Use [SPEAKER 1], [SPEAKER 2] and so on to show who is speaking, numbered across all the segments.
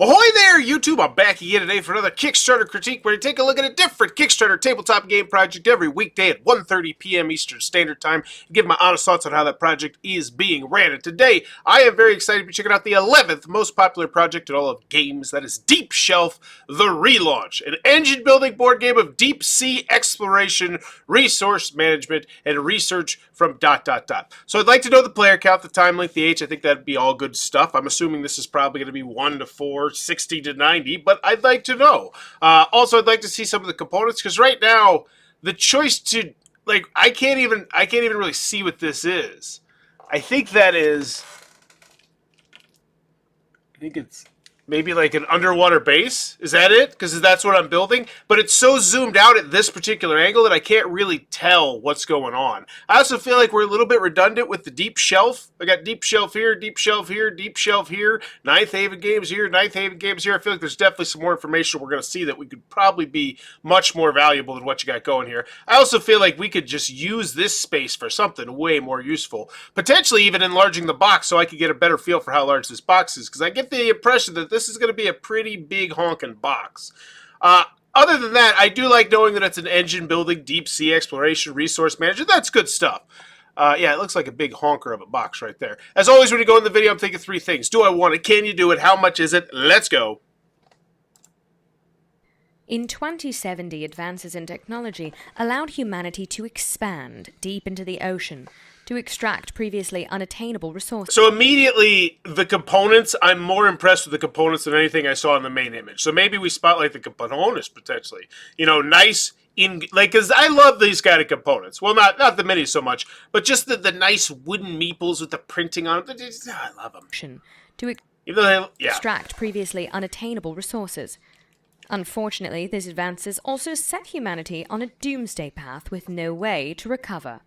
[SPEAKER 1] Ahoy there, YouTube! I'm back again today for another Kickstarter critique where we take a look at a different Kickstarter tabletop game project every weekday at 1:30 p.m. Eastern Standard Time and give my honest thoughts on how that project is being ran. And today, I am very excited to be checking out the 11th most popular project in all of games. That is Deep Shelf, The Relaunch, an engine-building board game of deep sea exploration, resource management, and research from ... So I'd like to know the player count, the time length, the age. I think that'd be all good stuff. I'm assuming this is probably going to be 1 to 4, 60 to 90, but I'd like to know. Also, I'd like to see some of the components, because right now, the choice to, like, I can't even really see what this is. I think it's maybe like an underwater base. Is that it? Because that's what I'm building. But it's so zoomed out at this particular angle that I can't really tell what's going on. I also feel like we're a little bit redundant with the deep shelf. I got deep shelf here, deep shelf here, deep shelf here, Ninth Haven games here, Ninth Haven games here. I feel like there's definitely some more information we're going to see that we could probably be much more valuable than what you got going here. I also feel like we could just use this space for something way more useful. Potentially even enlarging the box so I could get a better feel for how large this box is. Because I get the impression that this is going to be a pretty big honking box. Other than that, I do like knowing that it's an engine building, deep sea exploration, resource management. That's good stuff. Yeah, it looks like a big honker of a box right there. As always, when you go in the video, I'm thinking three things. Do I want it? Can you do it? How much is it? Let's go.
[SPEAKER 2] In 2070, advances in technology allowed humanity to expand deep into the ocean, to extract previously unattainable resources.
[SPEAKER 1] So immediately, the components, I'm more impressed with the components than anything I saw in the main image. So maybe we spotlight the components, potentially. You know, nice, because I love these kind of components. Well, not the minis so much, but just the nice wooden meeples with the printing on them. I love them.
[SPEAKER 2] To extract previously unattainable resources. Unfortunately, these advances also set humanity on a doomsday path with no way to recover.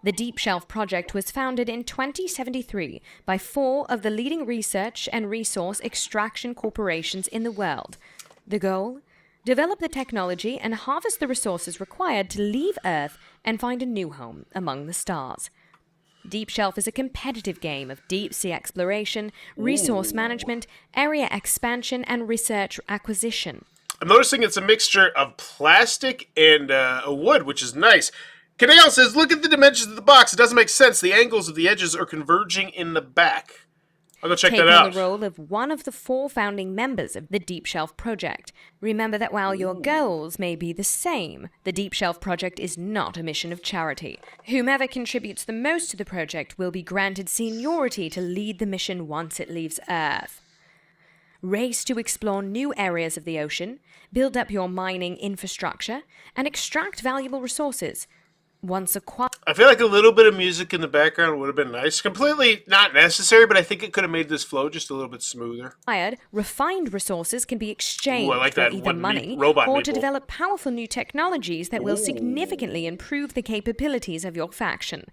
[SPEAKER 2] The Deep Shelf project was founded in 2073 by 4 of the leading research and resource extraction corporations in the world. The goal? Develop the technology and harvest the resources required to leave Earth and find a new home among the stars. Deep Shelf is a competitive game of deep sea exploration, resource management, area expansion, and research acquisition.
[SPEAKER 1] I'm noticing it's a mixture of plastic and wood, which is nice. Canale says, look at the dimensions of the box. It doesn't make sense. The angles of the edges are converging in the back. I'll go check that out.
[SPEAKER 2] Taking the role of one of the 4 founding members of the Deep Shelf project. Remember that while your goals may be the same, the Deep Shelf project is not a mission of charity. Whomever contributes the most to the project will be granted seniority to lead the mission once it leaves Earth. Race to explore new areas of the ocean, build up your mining infrastructure, and extract valuable resources. Once acquired,
[SPEAKER 1] I feel like a little bit of music in the background would have been nice. Completely not necessary, but I think it could have made this flow just a little bit smoother.
[SPEAKER 2] refined resources can be exchanged
[SPEAKER 1] like
[SPEAKER 2] for
[SPEAKER 1] that
[SPEAKER 2] either money or to develop powerful new technologies that will significantly improve the capabilities of your faction.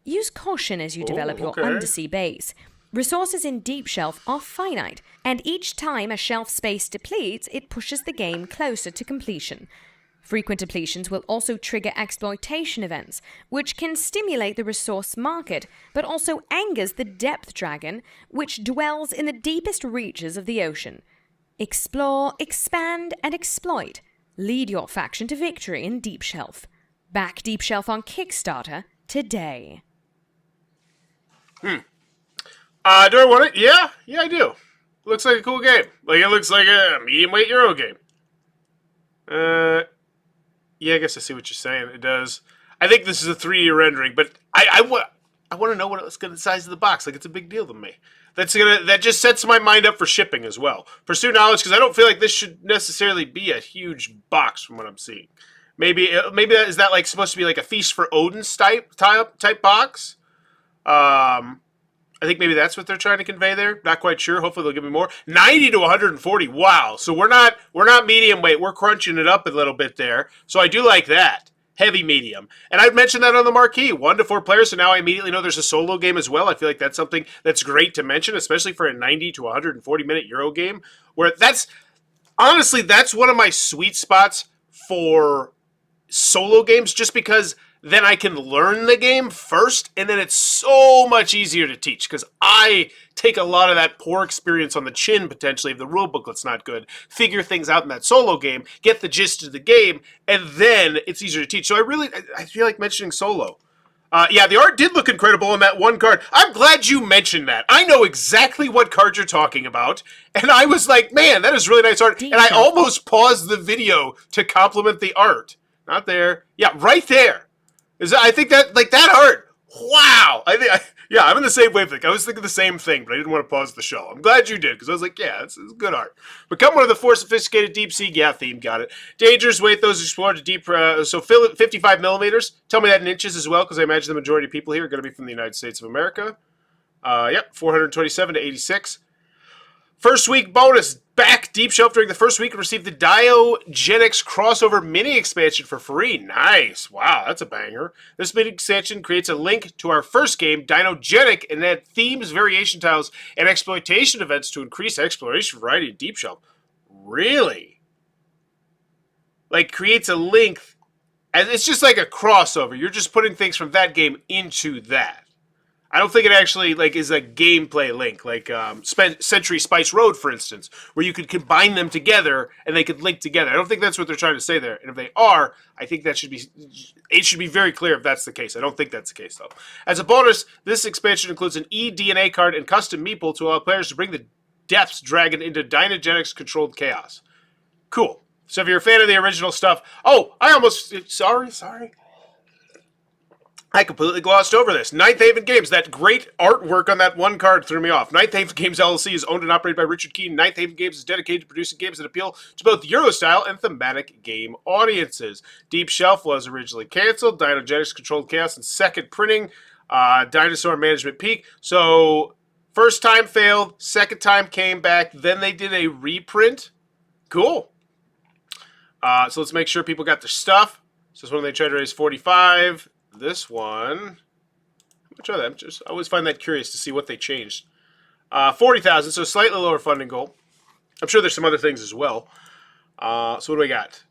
[SPEAKER 2] Use caution as you develop your undersea base. Resources in Deep Shelf are finite, and each time a shelf space depletes, it pushes the game closer to completion. Frequent depletions will also trigger exploitation events, which can stimulate the resource market, but also angers the depth dragon, which dwells in the deepest reaches of the ocean. Explore, expand, and exploit. Lead your faction to victory in Deep Shelf. Back Deep Shelf on Kickstarter today.
[SPEAKER 1] Do I want it? Yeah, I do. Looks like a cool game. Like, it looks like a medium-weight Euro game. Yeah, I guess I see what you're saying. It does. I think this is a 3D rendering, but I want to know what it's going to the size of the box. Like, it's a big deal to me. That just sets my mind up for shipping as well. Pursue knowledge, because I don't feel like this should necessarily be a huge box from what I'm seeing. Maybe is that like supposed to be like a Feast for Odin's type box? I think maybe that's what they're trying to convey there. Not quite sure. Hopefully they'll give me more. 90 to 140. Wow. So we're not medium weight. We're crunching it up a little bit there. So I do like that. Heavy medium. And I've mentioned that on the marquee. 1 to 4 players. So now I immediately know there's a solo game as well. I feel like that's something that's great to mention, especially for a 90 to 140 minute Euro game. Where honestly, that's one of my sweet spots for solo games, just because then I can learn the game first, and then it's so much easier to teach because I take a lot of that poor experience on the chin, potentially, if the rule booklet's not good, figure things out in that solo game, get the gist of the game, and then it's easier to teach. So I feel like mentioning solo. Yeah, the art did look incredible on that one card. I'm glad you mentioned that. I know exactly what card you're talking about, and I was like, man, that is really nice art. And I almost paused the video to compliment the art. Not there. Yeah, right there. I think that, like, that art, wow. Yeah, I'm in the same wavelength. I was thinking the same thing, but I didn't want to pause the show. I'm glad you did, because I was like, yeah, it's good art. Become one of the four sophisticated deep sea, yeah, theme, got it. Dangerous weight, those explored to deep, so 55 millimeters. Tell me that in inches as well, because I imagine the majority of people here are going to be from the United States of America. Yep, 427 to 86. First week bonus, back Deep Shelf during the first week and received the Diogenics crossover mini expansion for free. Nice. Wow, that's a banger. This mini expansion creates a link to our first game, Dinogenic, and add themes, variation tiles, and exploitation events to increase exploration variety in Deep Shelf. Really? Like, creates a link, and it's just like a crossover. You're just putting things from that game into that. I don't think it actually is a gameplay link, like Century Spice Road, for instance, where you could combine them together and they could link together. I don't think that's what they're trying to say there. And if they are, I think it should be very clear if that's the case. I don't think that's the case, though. As a bonus, this expansion includes an eDNA card and custom meeple to allow players to bring the Depths Dragon into Dinogenics-controlled chaos. Cool. So if you're a fan of the original stuff... Oh, I almost... Sorry. I completely glossed over this. Ninth Haven Games, that great artwork on that one card threw me off. Ninth Haven Games LLC is owned and operated by Richard Keene. Ninth Haven Games is dedicated to producing games that appeal to both Euro-style and thematic game audiences. Deep Shelf was originally canceled. Dinogenics Controlled Chaos and second printing. Dinosaur Management Peak. So, first time failed, second time came back, then they did a reprint. Cool. So let's make sure people got their stuff. So this one they tried to raise 45. This one, how much are they? I always find that curious to see what they changed. 40,000, so slightly lower funding goal. I'm sure there's some other things as well. So what do we got?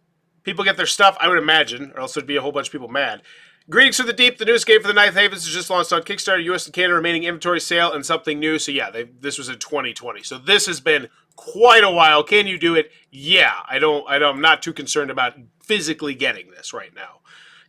[SPEAKER 1] People get their stuff, I would imagine, or else there'd be a whole bunch of people mad. Greetings from the Deep. The newest game for the Ninth Havens is just launched on Kickstarter, US and Canada, remaining inventory sale, and something new. So yeah, this was in 2020. So this has been quite a while. Can you do it? Yeah, I'm not too concerned about physically getting this right now.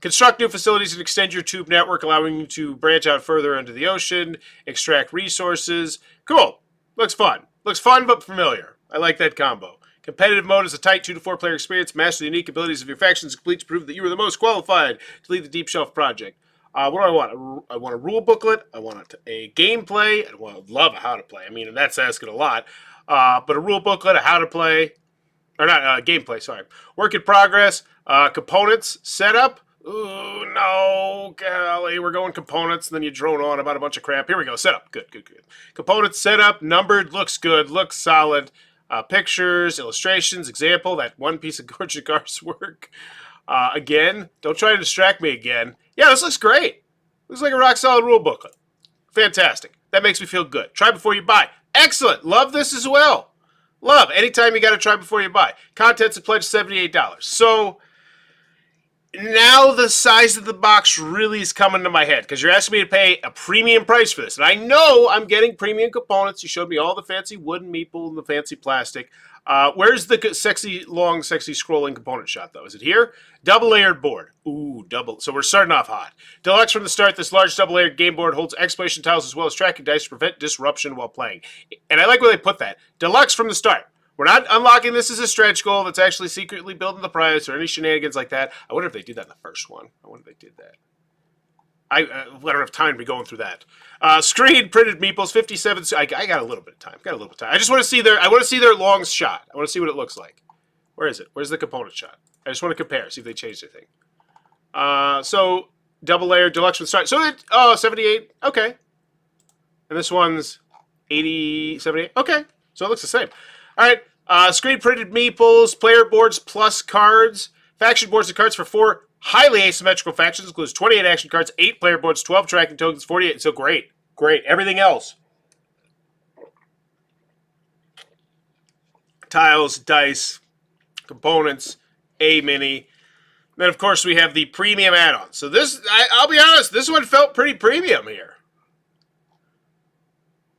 [SPEAKER 1] Construct new facilities and extend your tube network, allowing you to branch out further into the ocean, extract resources. Cool. Looks fun. Looks fun but familiar. I like that combo. Competitive mode is a tight 2 to 4 player experience. Master the unique abilities of your factions complete to prove that you are the most qualified to lead the Deep Shelf project. What do I want? I want a rule booklet. I want a gameplay. I love a how to play. I mean, that's asking a lot. But a rule booklet, a how to play, or not gameplay. Sorry. Work in progress. Components setup. Ooh, no, golly, we're going components, and then you drone on about a bunch of crap. Here we go, setup, good. Components setup, numbered, looks good, looks solid. Pictures, illustrations, example, that one piece of gorgeous artwork. Again, don't try to distract me again. Yeah, this looks great. Looks like a rock solid rule booklet. Fantastic. That makes me feel good. Try before you buy. Excellent. Love this as well. Love. Anytime you got to try before you buy. Contents and pledge $78. So... now the size of the box really is coming to my head because you're asking me to pay a premium price for this. And I know I'm getting premium components. You showed me all the fancy wooden meeple and the fancy plastic. Where's the sexy scrolling component shot, though? Is it here? Double layered board. Ooh, double. So we're starting off hot. Deluxe from the start, this large double layered game board holds exploration tiles as well as tracking dice to prevent disruption while playing. And I like where they put that. Deluxe from the start. We're not unlocking this as a stretch goal that's actually secretly building the price or any shenanigans like that. I wonder if they did that in the first one. I wonder if they did that. I don't have time to be going through that. Screen printed meeples, 57. I got a little bit of time. I just want to see their long shot. I want to see what it looks like. Where is it? Where's the component shot? I just want to compare, see if they changed anything. So double layer deluxe from the start. So 78. Okay. And this one's 80, 78. Okay. So it looks the same. All right, screen printed meeples, player boards plus cards, faction boards and cards for 4 highly asymmetrical factions, includes 28 action cards, 8 player boards, 12 tracking tokens, 48. So great. Everything else. Tiles, dice, components, a mini. Then, of course, we have the premium add-on. So this, I'll be honest, this one felt pretty premium here.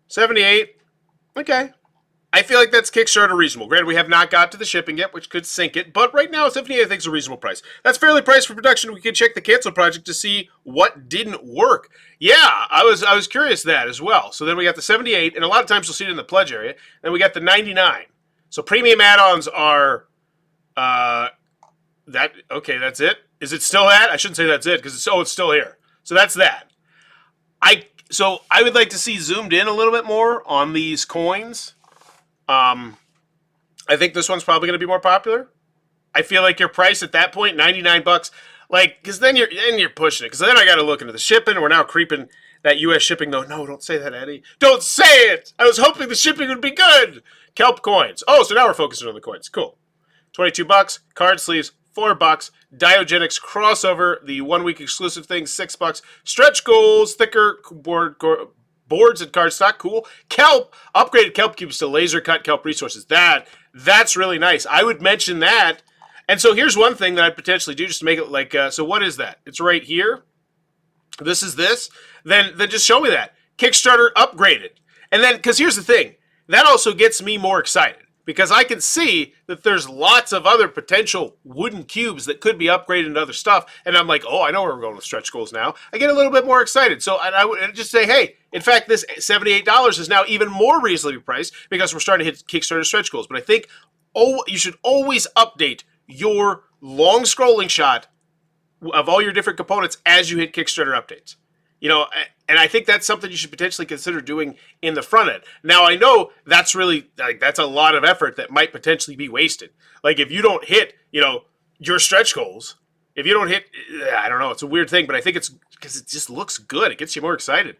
[SPEAKER 1] 78. Okay. I feel like that's Kickstarter reasonable. Granted, we have not got to the shipping yet, which could sink it, but right now, 78 I think is a reasonable price. That's fairly priced for production. We can check the cancel project to see what didn't work. Yeah, I was curious that as well. So then we got the 78, and a lot of times you'll see it in the pledge area. Then we got the 99. So premium add-ons are okay, that's it. Is it still that? I shouldn't say that's it because it's still here. So that's that. So I would like to see zoomed in a little bit more on these coins. I think this one's probably going to be more popular. I feel like your price at that point, $99, like, because then you're pushing it. Because then I got to look into the shipping. We're now creeping that U.S. shipping, though. No, don't say that, Eddie. Don't say it. I was hoping the shipping would be good. Kelp coins. Oh, so now we're focusing on the coins. Cool. $22. Card sleeves, $4. Diogenics crossover, the 1 week exclusive thing, $6. Stretch goals, thicker boards and cardstock, cool. Kelp, upgraded kelp cubes to laser cut kelp resources. That's really nice. I would mention that. And so here's one thing that I'd potentially do just to make it like, so what is that? It's right here. This is this. Then just show me that. Kickstarter upgraded. And then, because here's the thing, that also gets me more excited. Because I can see that there's lots of other potential wooden cubes that could be upgraded into other stuff. And I'm like, oh, I know where we're going with stretch goals now. I get a little bit more excited. So I would just say, hey, in fact, this $78 is now even more reasonably priced because we're starting to hit Kickstarter stretch goals. But I think you should always update your long scrolling shot of all your different components as you hit Kickstarter updates. You know, and I think that's something you should potentially consider doing in the front end. Now, I know that's really, like, that's a lot of effort that might potentially be wasted. Like, if you don't hit, your stretch goals, if you don't hit, I don't know, it's a weird thing, but I think it's because it just looks good. It gets you more excited.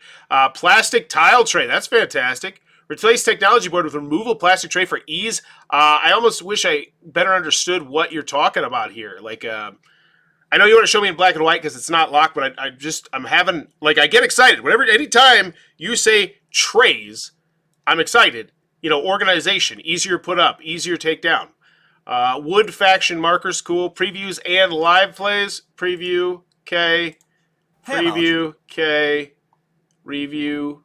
[SPEAKER 1] Plastic tile tray, that's fantastic. Replace technology board with removable plastic tray for ease. I almost wish I better understood what you're talking about here. Like, I know you want to show me in black and white because it's not locked, but I'm having, like, I get excited. Anytime you say trays, I'm excited. Organization, easier put up, easier take down. Wood faction markers, cool. Previews and live plays. Preview, K. Preview, K. Review,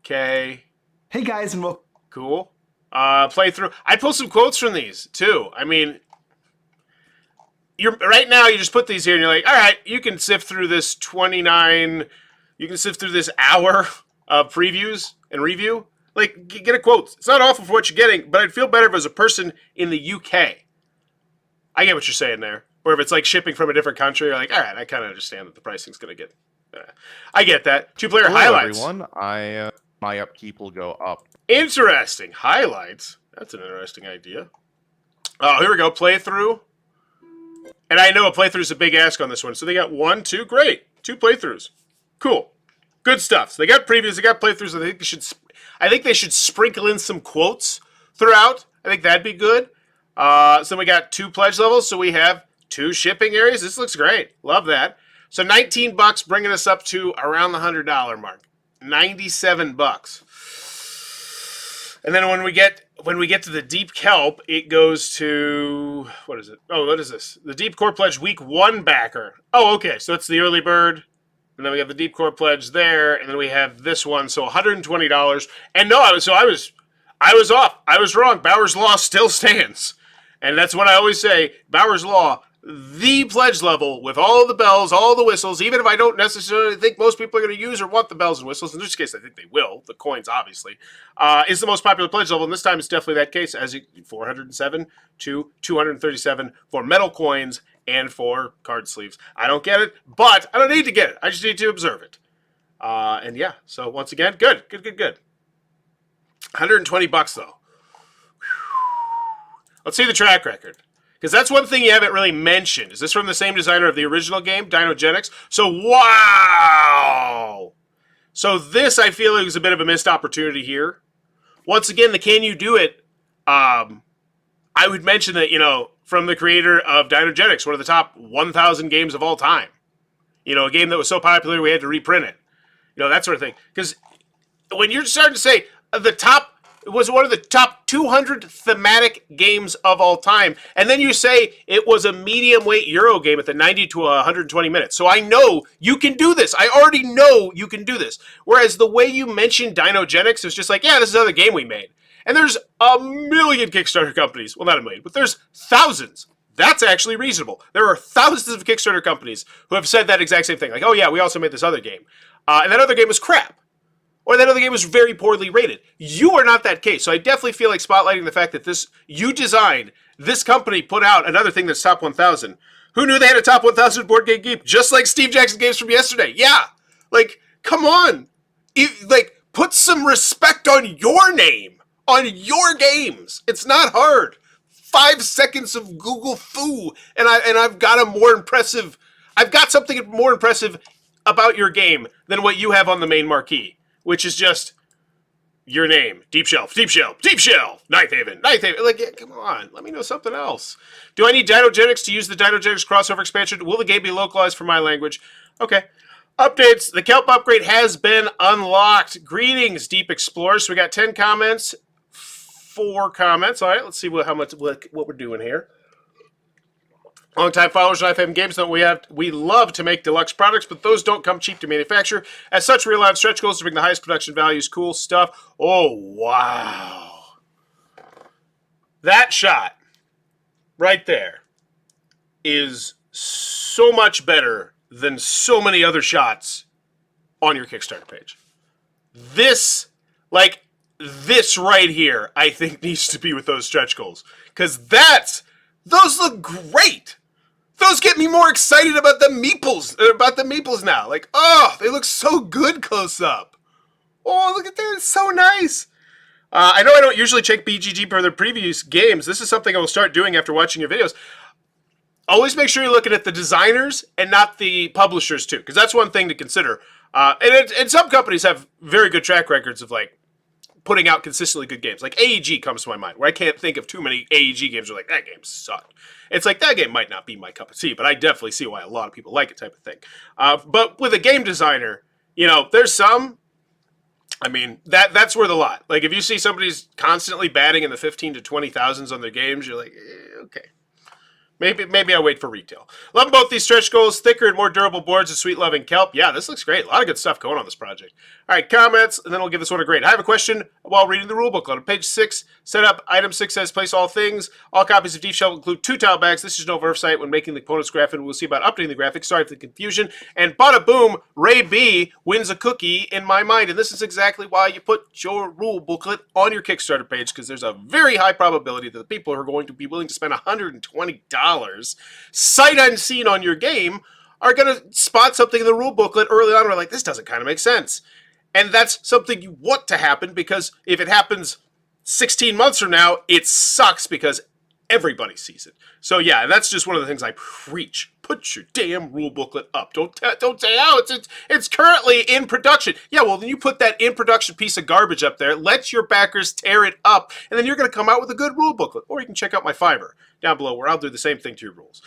[SPEAKER 1] K.
[SPEAKER 3] Hey guys, and welcome.
[SPEAKER 1] Cool. Playthrough. I'd pull some quotes from these, too. I mean, right now, you just put these here, and you're like, all right, you can sift through this hour of previews and review. Like, get a quote. It's not awful for what you're getting, but I'd feel better if it was a person in the UK. I get what you're saying there. Or if it's like shipping from a different country, you're like, all right, I kind of understand that the pricing's going to get... I get that. Two-player highlights.
[SPEAKER 4] Everyone. My upkeep will go up.
[SPEAKER 1] Interesting. Highlights. That's an interesting idea. Oh, here we go. Playthrough. And I know a playthrough is a big ask on this one. So they got 1, 2, great. 2 playthroughs. Cool. Good stuff. So they got previews, they got playthroughs. I think they should sprinkle in some quotes throughout. I think that'd be good. So then we got 2 pledge levels. So we have 2 shipping areas. This looks great. Love that. So $19 bringing us up to around the $100 mark. $97. And then when we get to the deep kelp, it goes to, what is it? Oh, what is this? The Deep Core Pledge Week 1 backer. Oh, okay. So it's the early bird. And then we have the Deep Core Pledge there, and then we have this one. So $120. And no, I was off. I was wrong. Bauer's Law still stands. And that's what I always say. Bauer's Law, the pledge level with all the bells, all the whistles, even if I don't necessarily think most people are going to use or want the bells and whistles, in this case I think they will, the coins obviously, is the most popular pledge level, and this time it's definitely that case, as 407 to 237 for metal coins and for card sleeves. I don't get it, but I don't need to get it. I just need to observe it. And yeah, so once again, good. $120 though. Let's see the track record. Because that's one thing you haven't really mentioned. Is this from the same designer of the original game, Dinogenics? So, wow! So this, I feel like, was a bit of a missed opportunity here. Once again, the Can You Do It, I would mention that, from the creator of Dinogenics, one of the top 1,000 games of all time. A game that was so popular we had to reprint it. That sort of thing. Because when you're starting to say the top It was one of the top 200 thematic games of all time. And then you say it was a medium weight Euro game at the 90 to 120 minutes. So I know you can do this. I already know you can do this. Whereas the way you mentioned Dinogenics is just like, yeah, this is another game we made. And there's a million Kickstarter companies. Well, not a million, but there's thousands. That's actually reasonable. There are thousands of Kickstarter companies who have said that exact same thing. Like, oh yeah, we also made this other game. And that other game was crap. Or that other game was very poorly rated. You are not that case. So I definitely feel like spotlighting the fact that you designed, this company put out another thing that's top 1,000. Who knew they had a top 1,000 board game geek? Just like Steve Jackson games from yesterday. Yeah. Like, come on. Put some respect on your name. On your games. It's not hard. 5 seconds of Google foo. And I've got I've got something more impressive about your game than what you have on the main marquee. Which is just your name. Deep Shelf, Deep Shelf, Deep Shelf, Ninth Haven. Like, yeah, come on. Let me know something else. Do I need Dinogenics to use the Dinogenics crossover expansion? Will the game be localized for my language? Okay. Updates. The Kelp upgrade has been unlocked. Greetings, Deep Explorers. So we got 10 comments, 4 comments. All right, let's see what we're doing here. Long-time followers of Knife Haven Games know we love to make deluxe products, but those don't come cheap to manufacture. As such, we rely on stretch goals to bring the highest production values. Cool stuff. Oh, wow. That shot right there is so much better than so many other shots on your Kickstarter page. This right here, I think needs to be with those stretch goals. Because those look great. Those get me more excited about the meeples now. Like, oh, they look so good close up. Oh, look at that. It's so nice. I know I don't usually check BGG for their previous games. This is something I will start doing after watching your videos. Always make sure you're looking at the designers and not the publishers, too. Because that's one thing to consider. And some companies have very good track records of, like, putting out consistently good games. Like AEG comes to my mind, where I can't think of too many AEG games where like, that game sucked. It's like, that game might not be my cup of tea, but I definitely see why a lot of people like it type of thing. But with a game designer, there's some, that's worth a lot. Like if you see somebody's constantly batting in the 15 to 20,000s on their games, you're like, okay. Maybe I'll wait for retail. Love both these stretch goals, thicker and more durable boards and sweet loving kelp. Yeah, this looks great. A lot of good stuff going on this project. All right, comments, and then we'll give this one a grade. I have a question while reading the rule booklet. On page 6, setup, item 6 says place all things. All copies of Deep Shelf include 2 tile bags. This is no oversight when making the opponent's graphic. We'll see about updating the graphics. Sorry for the confusion. And bada boom, Ray B wins a cookie in my mind. And this is exactly why you put your rule booklet on your Kickstarter page, because there's a very high probability that the people who are going to be willing to spend $120 sight unseen on your game are going to spot something in the rule booklet early on and are like, this doesn't kind of make sense. And that's something you want to happen, because if it happens 16 months from now, it sucks because everybody sees it. So yeah, that's just one of the things I preach. Put your damn rule booklet up. Don't say, oh, it's currently in production. Yeah, well, then you put that in production piece of garbage up there, let your backers tear it up, and then you're going to come out with a good rule booklet. Or you can check out my Fiverr down below, where I'll do the same thing to your rules.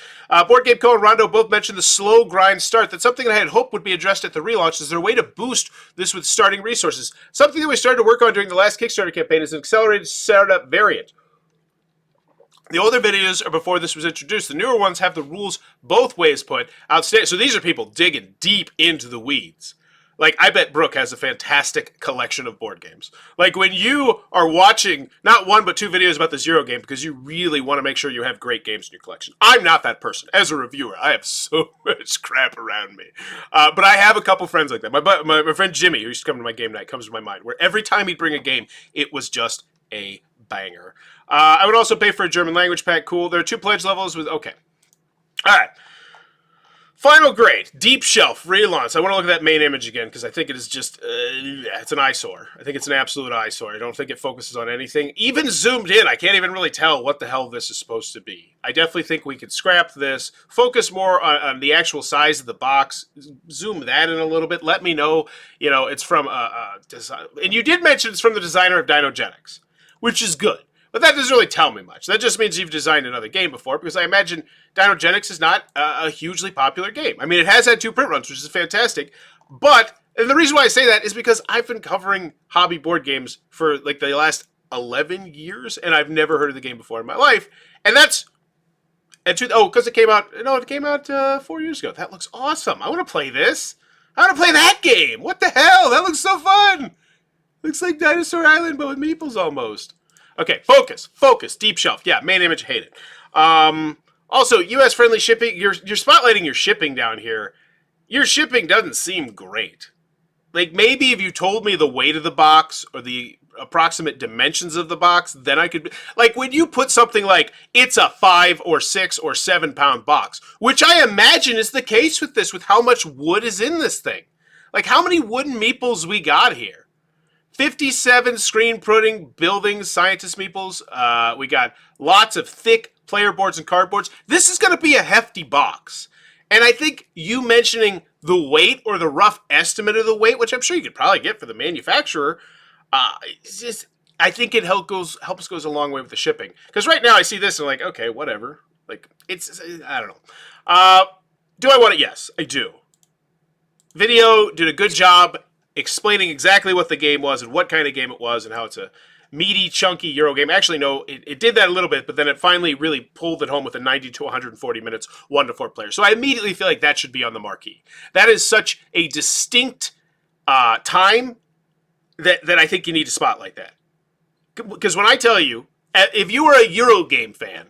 [SPEAKER 1] Board Game Co. and Rondo both mentioned the slow grind start. That's something that I had hoped would be addressed at the relaunch. Is there a way to boost this with starting resources? Something that we started to work on during the last Kickstarter campaign is an accelerated startup variant. The older videos are before this was introduced. The newer ones have the rules both ways put. Outstanding. So these are people digging deep into the weeds. Like, I bet Brooke has a fantastic collection of board games. Like, when you are watching not 1 but 2 videos about this Euro game because you really want to make sure you have great games in your collection. I'm not that person. As a reviewer, I have so much crap around me. But I have a couple friends like that. My friend Jimmy, who used to come to my game night, comes to my mind, where every time he'd bring a game, it was just a banger. I would also pay for a German language pack. Cool. There are 2 pledge levels with... Okay. All right. Final grade, Deep Shelf, Relaunch. I want to look at that main image again because I think it is just, it's an eyesore. I think it's an absolute eyesore. I don't think it focuses on anything. Even zoomed in, I can't even really tell what the hell this is supposed to be. I definitely think we could scrap this, focus more on the actual size of the box, zoom that in a little bit. Let me know, it's from, design. And you did mention it's from the designer of Dinogenics, which is good. But that doesn't really tell me much. That just means you've designed another game before, because I imagine Dinogenics is not a hugely popular game. I mean, it has had 2 print runs, which is fantastic. But, and the reason why I say that is because I've been covering hobby board games for like the last 11 years, and I've never heard of the game before in my life. And that's... because it came out... No, it came out 4 years ago. That looks awesome. I want to play this. I want to play that game. What the hell? That looks so fun. Looks like Dinosaur Island, but with meeples almost. Okay, focus. Deep shelf. Yeah, main image, hate it. Also, U.S.-friendly shipping. You're spotlighting your shipping down here. Your shipping doesn't seem great. Like, maybe if you told me the weight of the box or the approximate dimensions of the box, then I could... Like, when you put something like, it's a 5 or 6 or 7 pound box, which I imagine is the case with this, with how much wood is in this thing. Like, how many wooden meeples we got here? 57 screen printing buildings, scientist meeples. We got lots of thick player boards and cardboards. This is going to be a hefty box. And I think you mentioning the weight or the rough estimate of the weight, which I'm sure you could probably get for the manufacturer, I think it helps goes a long way with the shipping. Because right now I see this and I'm like, okay, whatever. Like, I don't know. Do I want it? Yes, I do. Video did a good job explaining exactly what the game was and what kind of game it was and how it's a meaty, chunky Euro game. Actually, no, it did that a little bit, but then it finally really pulled it home with a 90 to 140 minutes, 1 to 4 players. So I immediately feel like that should be on the marquee. That is such a distinct time that I think you need to spotlight that. Because when I tell you, if you were a Euro game fan,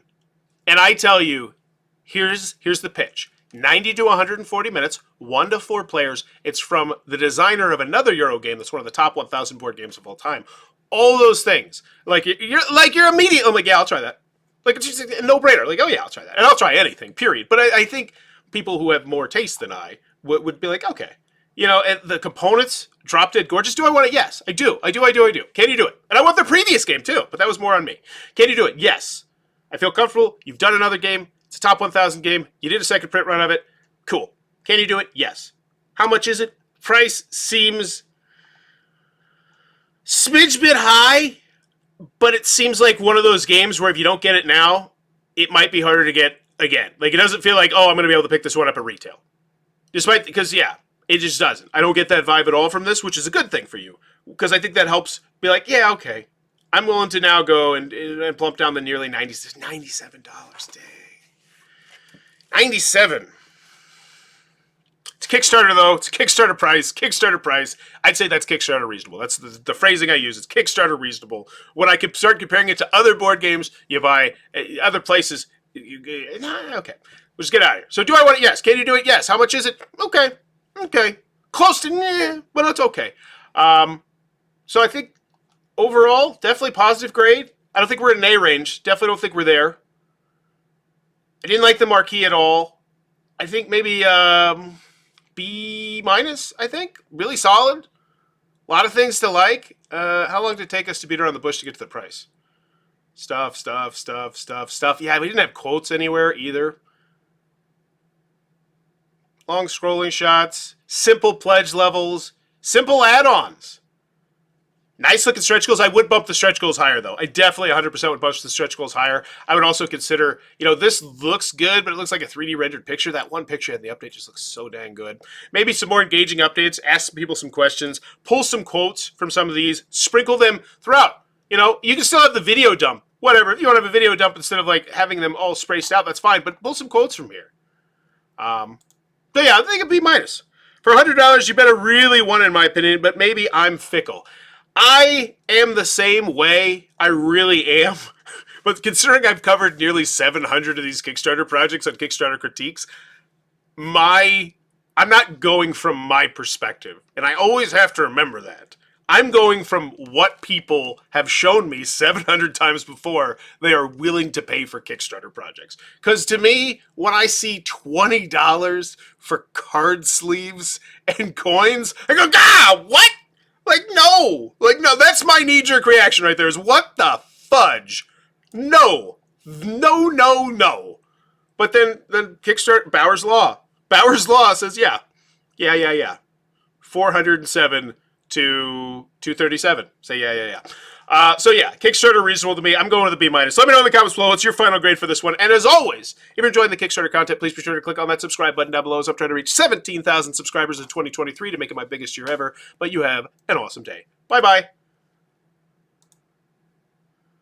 [SPEAKER 1] and I tell you, here's the pitch. 90 to 140 minutes, 1 to 4 players. It's from the designer of another Euro game that's one of the top 1,000 board games of all time. All those things. Like, you're immediately, I'm like, yeah, I'll try that. Like, it's just a no-brainer. Like, oh yeah, I'll try that. And I'll try anything, period. But I think people who have more taste than I would be like, okay. You know, and the components, drop dead gorgeous. Do I want it? Yes, I do. Can you do it? And I want the previous game too, but that was more on me. Can you do it? Yes. I feel comfortable. You've done another game. It's a top 1,000 game. You did a second print run of it. Cool. Can you do it? Yes. How much is it? Price seems smidge bit high, but it seems like one of those games where if you don't get it now, it might be harder to get again. Like, it doesn't feel like, oh, I'm going to be able to pick this one up at retail. Because, yeah, it just doesn't. I don't get that vibe at all from this, which is a good thing for you. Because I think that helps be like, yeah, okay. I'm willing to now go and plump down the nearly $97. Dang. 97. It's Kickstarter, though. It's Kickstarter price. I'd say that's Kickstarter reasonable. That's the phrasing I use. It's Kickstarter reasonable. When I could start comparing it to other board games you buy other places, okay. We'll just get out of here. So do I want it? Yes. Can you do it? Yes. How much is it? Okay. Close to, but it's okay. So I think overall, definitely positive grade. I don't think we're in an A range. Definitely don't think we're there. I didn't like the marquee at all. I think maybe B minus, I think. Really solid. A lot of things to like. How long did it take us to beat around the bush to get to the price? Stuff. Yeah, we didn't have quotes anywhere either. Long scrolling shots. Simple pledge levels. Simple add-ons. Nice looking stretch goals. I would bump the stretch goals higher, though. I definitely 100% would bump the stretch goals higher. I would also consider, this looks good, but it looks like a 3D rendered picture. That one picture in the update just looks so dang good. Maybe some more engaging updates. Ask people some questions. Pull some quotes from some of these. Sprinkle them throughout. You can still have the video dump. Whatever. If you want to have a video dump instead of, like, having them all spaced out, that's fine. But pull some quotes from here. So, yeah, I think a B minus. For $100, you better really want it, in my opinion, but maybe I'm fickle. I am the same way. I really am. But considering I've covered nearly 700 of these Kickstarter projects on Kickstarter Critiques, I'm not going from my perspective. And I always have to remember that. I'm going from what people have shown me 700 times before they are willing to pay for Kickstarter projects. Because to me, when I see $20 for card sleeves and coins, I go, what? No, that's my knee-jerk reaction right there is, what the fudge? No. But then Kickstarter, Bauer's Law says, yeah. 407 to 237. Say, yeah. So yeah, Kickstarter reasonable to me. I'm going with a B minus. Let me know in the comments below what's your final grade for this one. And as always, if you're enjoying the Kickstarter content, please be sure to click on that subscribe button down below as I'm trying to reach 17,000 subscribers in 2023 to make it my biggest year ever. But you have an awesome day. Bye-bye.